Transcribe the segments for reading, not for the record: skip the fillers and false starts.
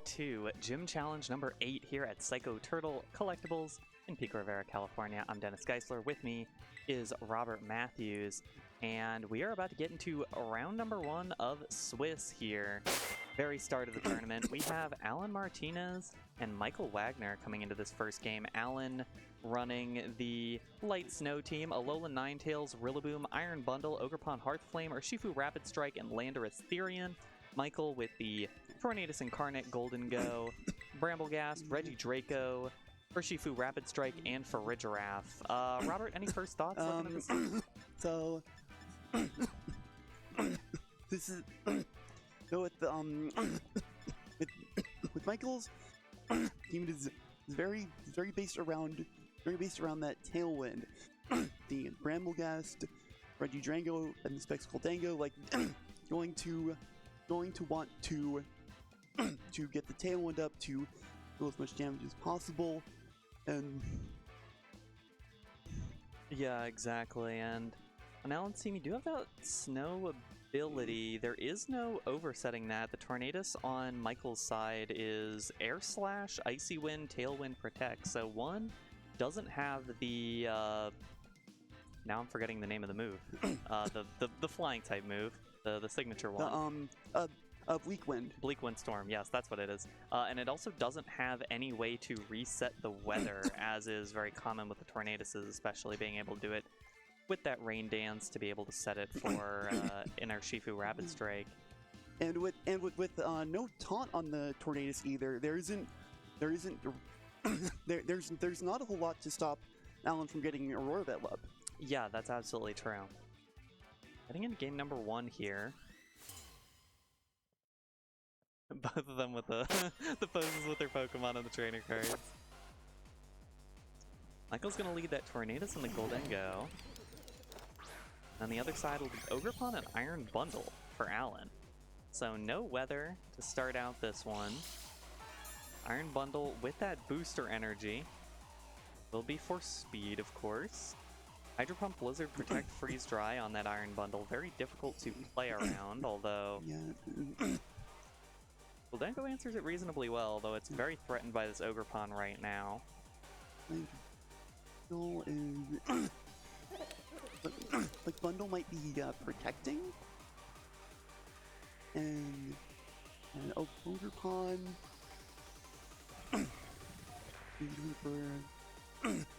to Gym Challenge number 8 here at Psycho Turtle Collectibles in Pico Rivera, California. I'm Dennis Geisler. With me is Robert Matthews, and we are about to get into round number 1 of Swiss here. Very start of the tournament, we have Allan Martinez and Michael Wagner coming into this first game. Allan running the Light Snow team, Alolan Ninetales, Rillaboom, Iron Bundle, Ogerpon Hearthflame, Urshifu Rapid Strike, and Landorus Therian. Michael with the Tornadus Incarnate, Golden Go, Brambleghast, Regidrago, Urshifu Rapid Strike, and Farigiraf. Robert, any first thoughts? So this is so with Michael's team, it is very based around that Tailwind, the Brambleghast, Regidrago, and the Spectacle Dango, like going to want to get the Tailwind up to do as much damage as possible, and yeah, exactly. And on Allan's team, you do have that Snow ability. There is no oversetting that. The Tornadus on Michael's side is Air Slash, Icy Wind, Tailwind, Protect. So one doesn't have the now I'm forgetting the name of the move. The flying type move. The signature one. Bleak Wind. Bleak Wind Storm, yes, that's what it is. And it also doesn't have any way to reset the weather, as is very common with the Tornaduses, especially being able to do it with that Rain Dance to be able to set it for in our Urshifu Rapid Strike. And with no taunt on the Tornadus either, there's not a whole lot to stop Allan from getting Aurora Veil up. Yeah, that's absolutely true. Heading into game number 1 here. Both of them with the poses with their Pokemon on the trainer cards. Michael's going to lead that Tornadus and the Goldengo. On the other side will be Ogerpon and Iron Bundle for Allan. So no weather to start out this one. Iron Bundle with that booster energy. Will be for speed, of course. Hydro Pump, Blizzard, Protect, Freeze Dry on that Iron Bundle. Very difficult to play around, although... Yeah. Goldengo answers it reasonably well, though it's very threatened by this Ogerpon right now. Like Bundle might be protecting, and Ogerpon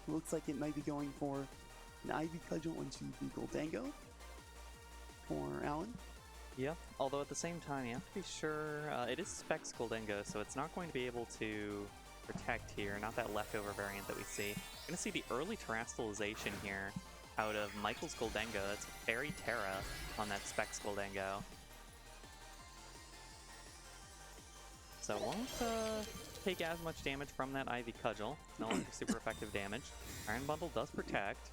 looks like it might be going for an Ivy Cudgel into the Goldengo for Allan. Yeah, although at the same time, you have to be sure, it is Specs Goldengo, so it's not going to be able to protect here, not that leftover variant that we see. We're going to see the early Terastallization here out of Michael's Goldengo. That's Fairy Terra on that Specs Goldengo. So won't take as much damage from that Ivy Cudgel. No longer super effective damage. Iron Bundle does protect.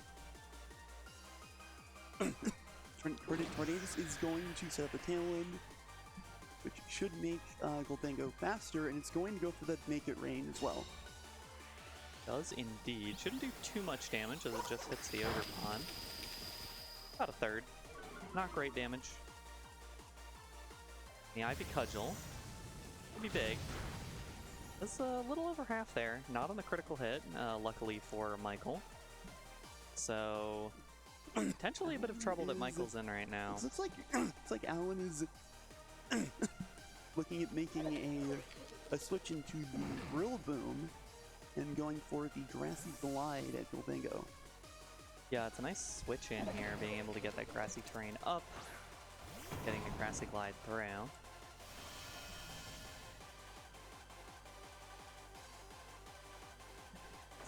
Tornadus is going to set up a Tailwind, which should make Goldengo faster, and it's going to go for that Make It Rain as well. Does indeed. Shouldn't do too much damage as it just hits the Ogerpon. About a third. Not great damage. The Ivy Cudgel will be big. That's a little over half there. Not on the critical hit, luckily for Michael. So... potentially a bit of trouble that Michael's in right now. It's like Allan is looking at making a switch into the Rillaboom and going for the Grassy Glide at Goldengo. Yeah, it's a nice switch in here, being able to get that grassy terrain up, getting a Grassy Glide through.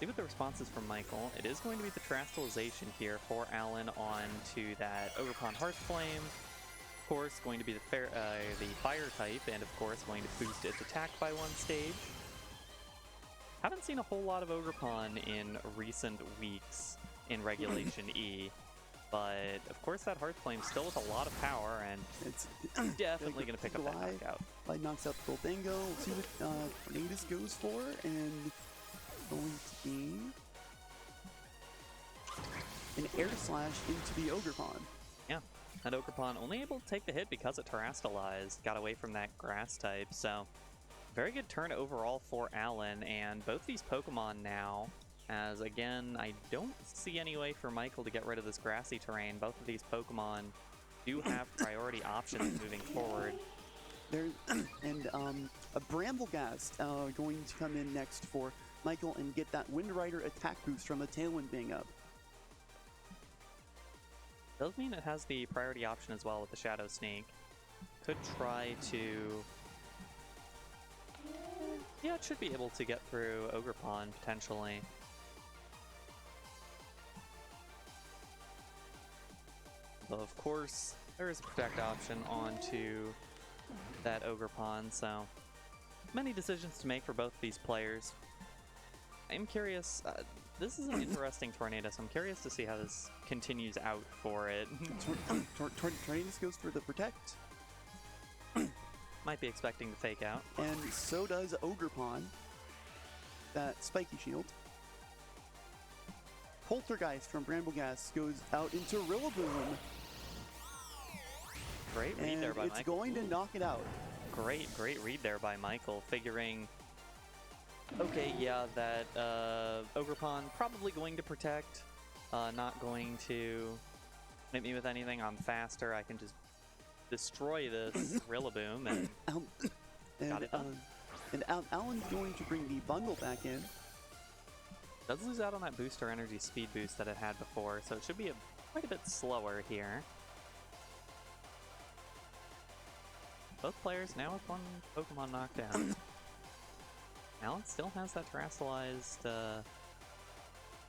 See what the response is from Michael. It is going to be the Terastallization here for Allan onto that Ogerpon Hearthflame. Of course, going to be the Fire type, and of course going to boost its attack by 1 stage. Haven't seen a whole lot of Ogerpon in recent weeks in Regulation E, but of course that Hearthflame still with a lot of power, and it's definitely going to pick up that knockout. Glide knocks out the Goldengo. We'll see what Tornadus goes for, and going to be an Air Slash into the Ogerpon. Yeah, that Ogerpon only able to take the hit because it Terastallized, got away from that Grass type, so Very good turn overall for Allan, and both these Pokemon now, as again, I don't see any way for Michael to get rid of this grassy terrain. Both of these Pokemon do have priority options moving forward. There's a Bramblegast going to come in next for Michael and get that Wind Rider attack boost from the Tailwind being up. Does mean it has the priority option as well with the Shadow Sneak. Could try to... Yeah, it should be able to get through Ogerpon, potentially. Though, of course, there is a Protect option onto that Ogerpon, so many decisions to make for both of these players. I'm curious, this is an interesting Tornadus. I'm curious to see how this continues out for it. Tornadus goes for the Protect. Might be expecting the Fake Out. And so does Ogerpon. That Spiky Shield. Poltergeist from Bramblegast goes out into Rillaboom. Great read there by Michael. It's going to knock it out. Great read there by Michael, figuring, okay, yeah, that Ogerpon probably going to Protect, not going to hit me with anything. I'm faster, I can just destroy this Rillaboom, and got it done. And Allan's going to bring the bundle back in. Does lose out on that booster energy speed boost that it had before, so it should be quite a bit slower here. Both players now with one Pokemon knocked down. Allan still has that terrestrialized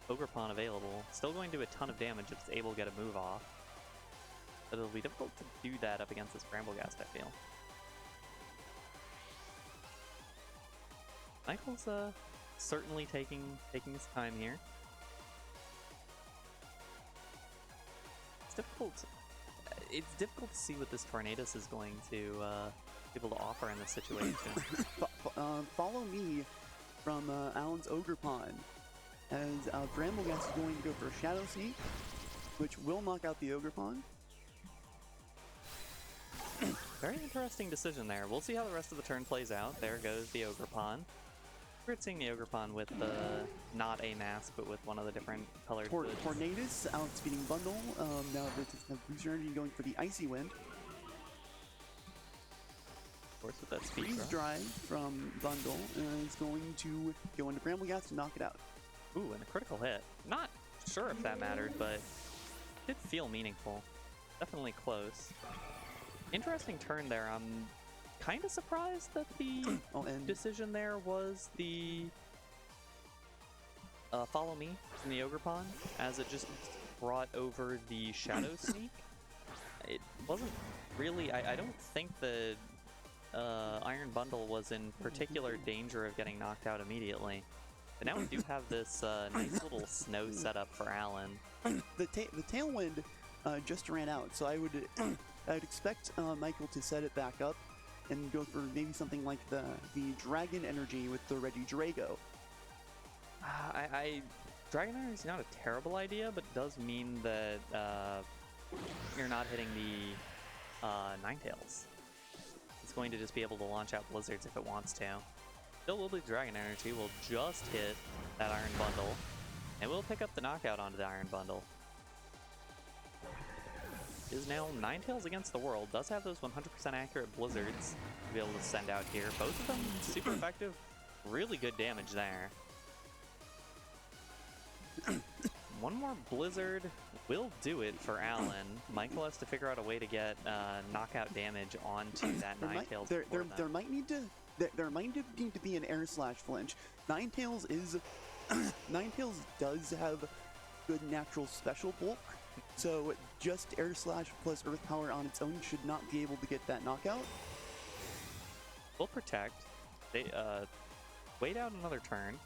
Ogerpon available. Still going to do a ton of damage if it's able to get a move off. But it'll be difficult to do that up against this Bramblegast, I feel. Michael's certainly taking his time here. It's difficult to see what this Tornadus is going to be able to offer in this situation. Follow me from Allan's Ogerpon, as Bramblegast is going to go for Shadow Sneak, which will knock out the Ogerpon. Very interesting decision there. We'll see how the rest of the turn plays out. There goes the Ogerpon. We're seeing the Ogerpon with not a mask, but with one of the different colored hoods. Tornadus outspeeding Bundle. Now that it's booster energy going for the Icy Wind. Of course, with that speed Freeze Dry from Bundle is going to go into Bramblegast to knock it out. Ooh, and a critical hit. Not sure if that mattered, but it did feel meaningful. Definitely close. Interesting turn there. I'm kind of surprised that the decision there was the Follow Me from the Ogerpon, as it just brought over the Shadow Sneak. It wasn't really... I don't think the Iron Bundle was in particular danger of getting knocked out immediately. But now we do have this nice little snow setup for Allan. The Tailwind just ran out, so I would expect Michael to set it back up and go for maybe something like the Dragon Energy with the Regidrago. Dragon Energy is not a terrible idea, but it does mean that you're not hitting the Ninetales. It's going to just be able to launch out Blizzards if it wants to. Still will be Dragon Energy, will just hit that Iron Bundle, and we'll pick up the knockout onto the Iron Bundle. Is now Ninetales against the world. Does have those 100% accurate Blizzards to be able to send out here. Both of them super effective. Really good damage there. One more Blizzard will do it for Allan. Michael has to figure out a way to get knockout damage onto that Ninetales. There might need to be an Air Slash flinch. Ninetales does have good natural special bulk. So just Air Slash plus Earth Power on its own should not be able to get that knockout. We'll Protect. They wait out another turn.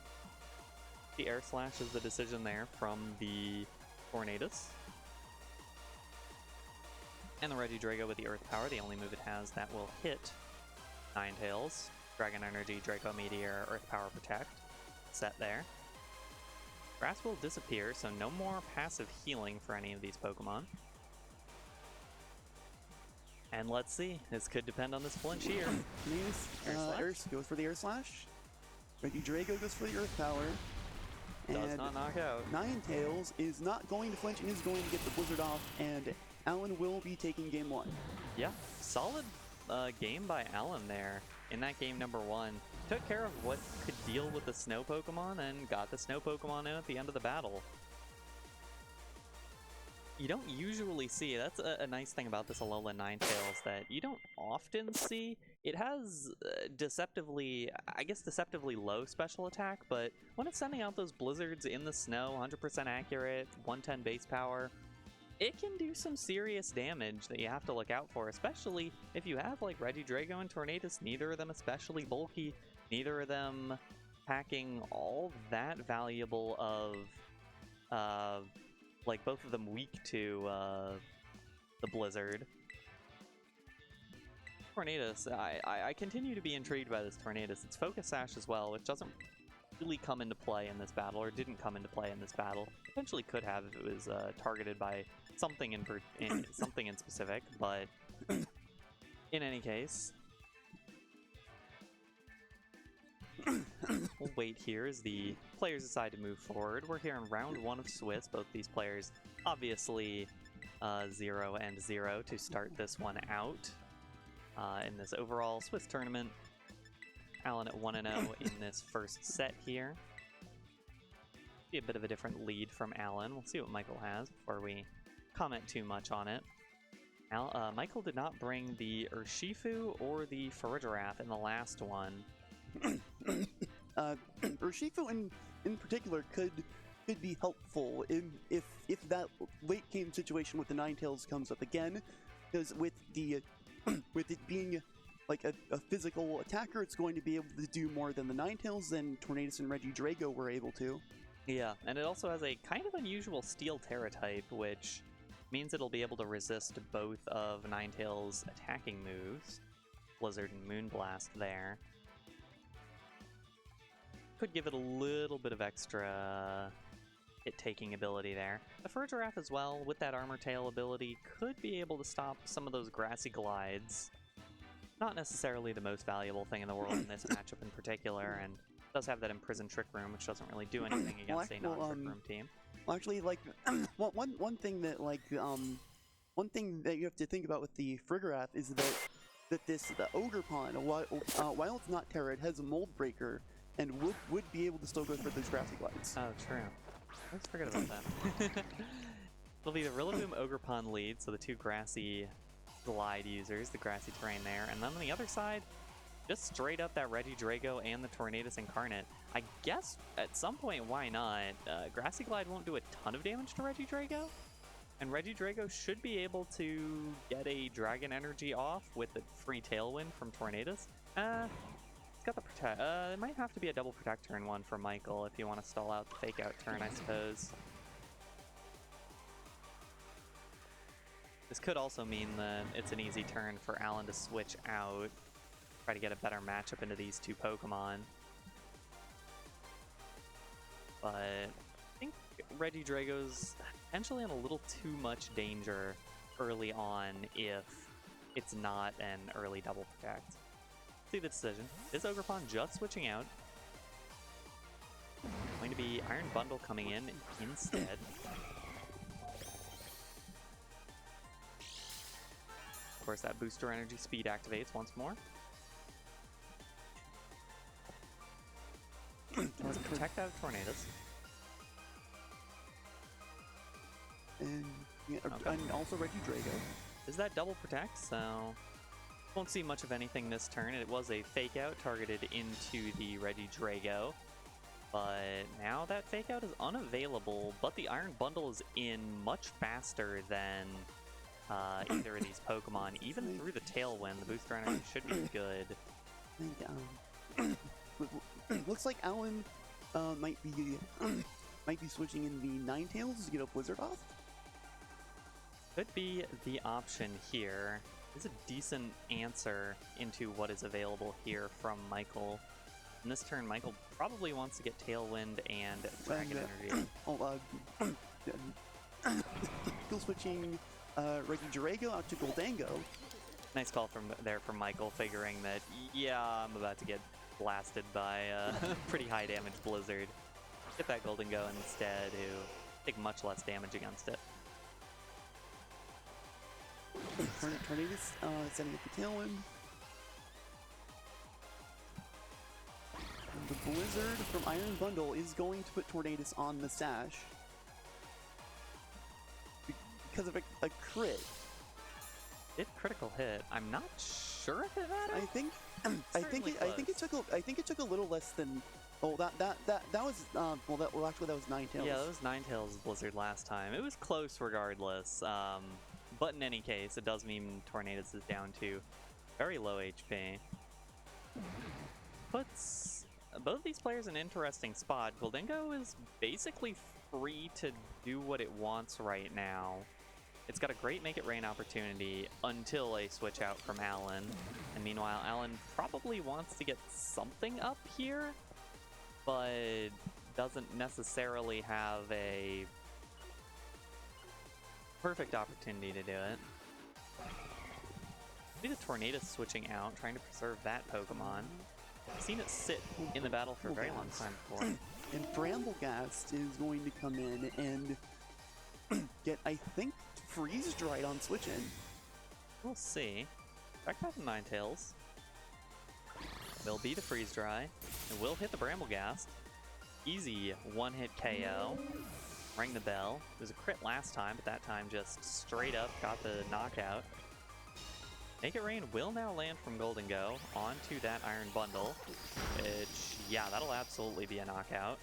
The Air Slash is the decision there from the Tornadus. And the Regidrago with the Earth Power, the only move it has that will hit Ninetales. Dragon Energy, Draco Meteor, Earth Power Protect. Set there. Grass will disappear, so no more passive healing for any of these Pokemon. And let's see. This could depend on this flinch here. Tornadus goes for the Air Slash. Regidrago goes for the Earth Power. Does And not knock out. Ninetales is not going to flinch and is going to get the Blizzard off, and Allan will be taking game 1. Yeah, solid game by Allan there in that game number 1. Took care of what could deal with the snow Pokemon and got the snow Pokemon in at the end of the battle. You don't usually see, that's a nice thing about this Alolan Ninetales that you don't often see. It has deceptively low special attack, but when it's sending out those blizzards in the snow, 100% accurate, 110 base power, it can do some serious damage that you have to look out for, especially if you have like Regidrago and Tornadus, neither of them especially bulky, neither of them packing all that valuable of like both of them weak to the blizzard. Tornadus, I continue to be intrigued by this Tornadus. It's Focus Sash as well, which doesn't really come into play in this battle, or didn't come into play in this battle. Potentially could have if it was targeted by something in something in specific, but in any case, we'll wait here as the players decide to move forward. We're here in round 1 of Swiss. Both these players obviously 0 and 0 to start this one out in this overall Swiss tournament. Allan at 1-0 in this first set here. Be a bit of a different lead from Allan. We'll see what Michael has before we comment too much on it. Michael did not bring the Urshifu or the Farigiraf in the last one. Urshifu in particular could be helpful if that late game situation with the Ninetales comes up again, because with it being like a physical attacker, it's going to be able to do more than the Ninetales than Tornadus and Regidrago were able to. Yeah, and it also has a kind of unusual Steel Terra type, which means it'll be able to resist both of Ninetales' attacking moves. Blizzard and Moonblast there. Could give it a little bit of extra hit-taking ability there. The Farigiraf as well, with that Armor Tail ability, could be able to stop some of those Grassy Glides. Not necessarily the most valuable thing in the world in this matchup in particular, and does have that Imprisoned Trick Room, which doesn't really do anything against a non-Trick Room team. Well, actually, like, one thing that you have to think about with the Farigiraf is that the Ogerpon, while it's not Terra, it has a Mold Breaker, and would be able to still go for those Grassy Glides. Oh, true. Let's forget about that. It'll be the Rillaboom Ogerpon lead, so the two Grassy Glide users, the grassy terrain there, and then on the other side, just straight up that Regidrago and the Tornadus Incarnate. I guess at some point, why not? Grassy Glide won't do a ton of damage to Regidrago, and Regidrago should be able to get a Dragon Energy off with the free Tailwind from Tornadus. It's got the protect. It might have to be a double protect turn one for Michael if you want to stall out the fake out turn, I suppose. This could also mean that it's an easy turn for Allan to switch out, try to get a better matchup into these two Pokemon. But I think Regidrago's potentially in a little too much danger early on if it's not an early double protect. See the decision. Is Ogerpon just switching out? Going to be Iron Bundle coming in instead. Of course, that booster energy speed activates once more. Let's protect out of Tornadus. And, yeah, okay. And also Regidrago. Is that double protect? So won't see much of anything this turn. It was a fake out targeted into the Regidrago. But now that fake out is unavailable, but the Iron Bundle is in much faster than either of these Pokemon. Even through the Tailwind, the booster energy should be good. And, looks like Allan might be switching in the Ninetales to get a Blizzard off. Could be the option here. It's a decent answer into what is available here from Michael. In this turn, Michael probably wants to get Tailwind and Dragon Energy. Still switching Regidrago out to Goldango. Nice call from Michael, figuring that, yeah, I'm about to get blasted by a pretty high damage Blizzard. Get that Golden Go instead, who take much less damage against it. Tornadus setting up the Tailwind. The Blizzard from Iron Bundle is going to put Tornadus on the Sash because of a crit. It critical hit. I'm not sure if it mattered. I think it took a little less than. Oh, that was actually that was Ninetales. Yeah, that was Ninetales Blizzard last time. It was close regardless. But in any case, it does mean Tornadus is down to very low HP. Puts both these players in an interesting spot. Goldingo is basically free to do what it wants right now. It's got a great Make It Rain opportunity until a switch out from Allan. And meanwhile, Allan probably wants to get something up here, but doesn't necessarily have a perfect opportunity to do it. Maybe the Tornadus switching out, trying to preserve that Pokemon. I've seen it sit in the battle for a very long time before. And Bramblegast is going to come in and get, I think, Freeze Dried on switch in. We'll see. Back to Ninetales. Will be the Freeze Dry. It will hit the Bramblegast. Easy one-hit KO. Ring the bell. It was a crit last time, but that time just straight up got the knockout. Make It Rain will now land from Golden Go onto that Iron Bundle, which, yeah, that'll absolutely be a knockout.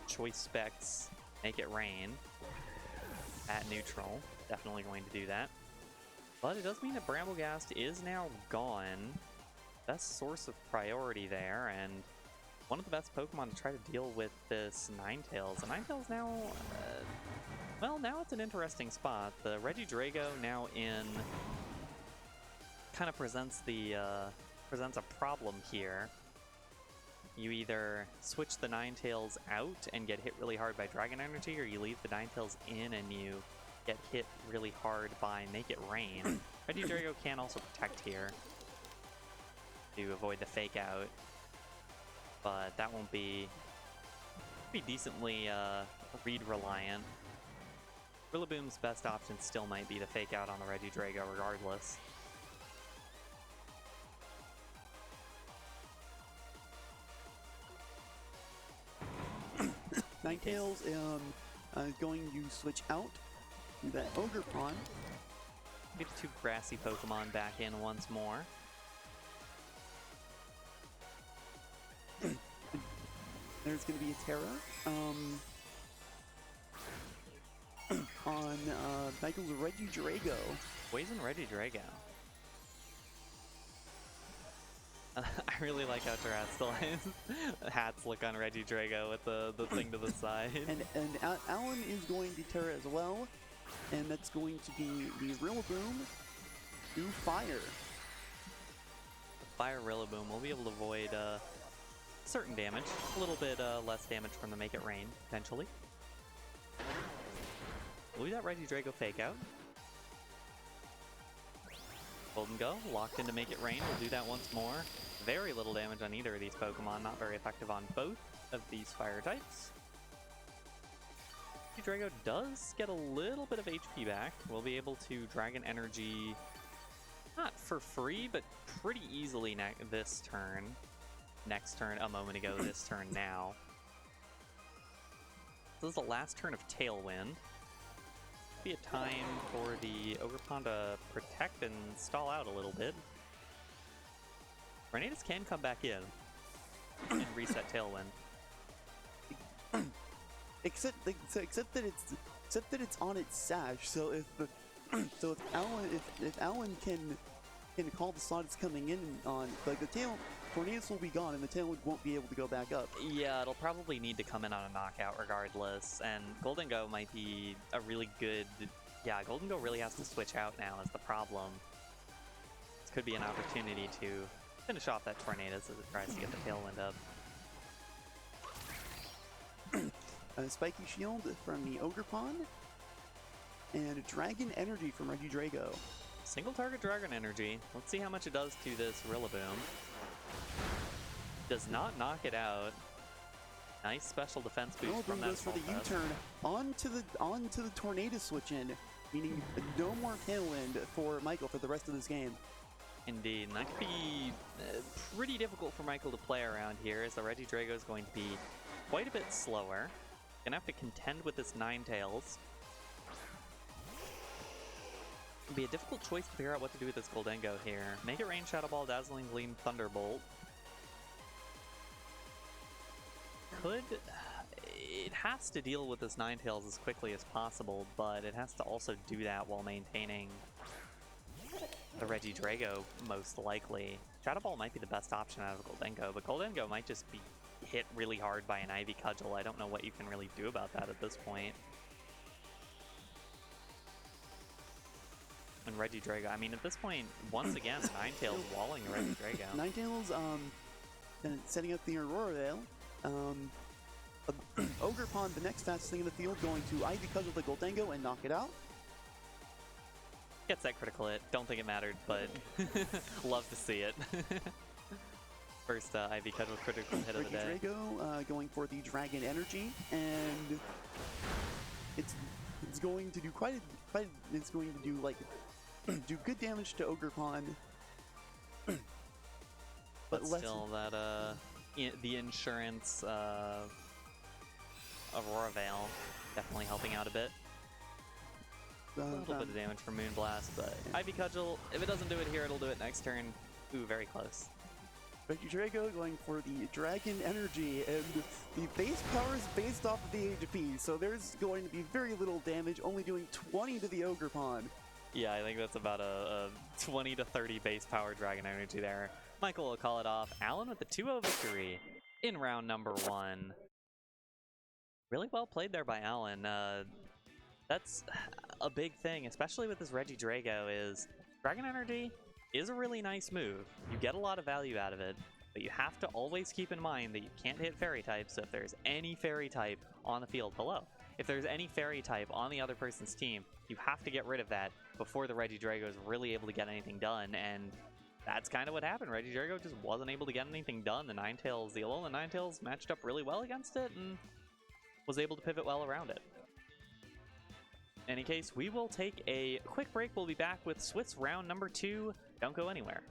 Choice Specs Make It Rain at neutral. Definitely going to do that. But it does mean that Bramblegast is now gone. Best source of priority there, and one of the best Pokemon to try to deal with this Ninetales. And Ninetales now, well, now it's an interesting spot. The Regidrago now in kind of presents a problem here. You either switch the Ninetales out and get hit really hard by Dragon Energy, or you leave the Ninetales in and you get hit really hard by Make It Rain. Regidrago can also protect here to avoid the fake out, but that won't be decently read reliant. Rillaboom's best option still might be the fake out on the Regidrago regardless. Ninetales is going to switch out to that Ogre Pawn. Get the two grassy Pokemon back in once more. There's going to be a Terra on Michael's Regidrago. Poison Regidrago. I really like how Terrastle's hats look on Regidrago with the thing to the side. And Allan is going to Terra as well, and that's going to be the Rillaboom to Fire. Fire Rillaboom will be able to avoid certain damage, a little bit less damage from the Make It Rain, potentially. We'll do that Regidrago fake out. Golden Go, locked into Make It Rain, we'll do that once more. Very little damage on either of these Pokemon, not very effective on both of these fire types. Regidrago does get a little bit of HP back. We'll be able to Dragon Energy, not for free, but pretty easily this turn. Next turn, a moment ago, this turn now. This is the last turn of Tailwind. Be a time for the Ogerpon to protect and stall out a little bit. Tornadus can come back in and reset Tailwind. Except that it's on its sash. So if Allan can call the slot it's coming in on, like the tail, Tornadus will be gone and the Tailwind won't be able to go back up. Yeah, it'll probably need to come in on a knockout regardless, and Golden Go might be a really good. Yeah, Golden Go really has to switch out now is the problem. This could be an opportunity to finish off that Tornadus as it tries to get the Tailwind up. Spiky Shield from the Ogre Pawn, and Dragon Energy from Regidrago. Single target Dragon Energy. Let's see how much it does to this Rillaboom. Does not knock it out. Nice special defense boost from that goes for the U-turn onto the Tornado switch in, meaning no more Tailwind for Michael for the rest of this game. Indeed, and that could be pretty difficult for Michael to play around here, as the Regidrago is going to be quite a bit slower. Gonna have to contend with this Ninetales. It'll be a difficult choice to figure out what to do with this Goldengo here. Make it Rain Shadow Ball, Dazzling Gleam, Thunderbolt. It has to deal with this Ninetales as quickly as possible, but it has to also do that while maintaining the Regidrago, most likely. Shadow Ball might be the best option out of Goldengo, but Goldengo might just be hit really hard by an Ivy Cudgel. I don't know what you can really do about that at this point. And Regidrago, I mean, at this point, once again, Ninetales walling the Regidrago. Ninetales, setting up the Aurora Veil. Ogre Pond, the next fastest thing in the field, going to Ivy Cudgel the Goldengo and knock it out. Gets that critical hit. Don't think it mattered, but love to see it. First Ivy Cudgel critical hit of the day. Regidrago going for the Dragon Energy, and it's going to do it's going to do like do good damage to Ogre Pond. but still, that the insurance Aurora Veil definitely helping out a bit. A little bit of damage from Moonblast, but Ivy Cudgel, if it doesn't do it here, it'll do it next turn. Ooh, very close. Regidrago going for the Dragon Energy, and the base power is based off of the HP, so there's going to be very little damage, only doing 20 to the Ogre Pond. Yeah, I think that's about a 20 to 30 base power Dragon Energy there. Michael will call it off. Allan with the 2-0 victory in round number 1. Really well played there by Allan. That's a big thing, especially with this Regidrago, is Dragon Energy is a really nice move. You get a lot of value out of it, but you have to always keep in mind that you can't hit Fairy types, so if there's any Fairy type on the field below, if there's any Fairy type on the other person's team, you have to get rid of that before the Regidrago is really able to get anything done, and that's kind of what happened. Regidrago just wasn't able to get anything done. The Ninetales, the Alolan Ninetales matched up really well against it, and was able to pivot well around it. In any case, we will take a quick break. We'll be back with Swiss round number 2. Don't go anywhere.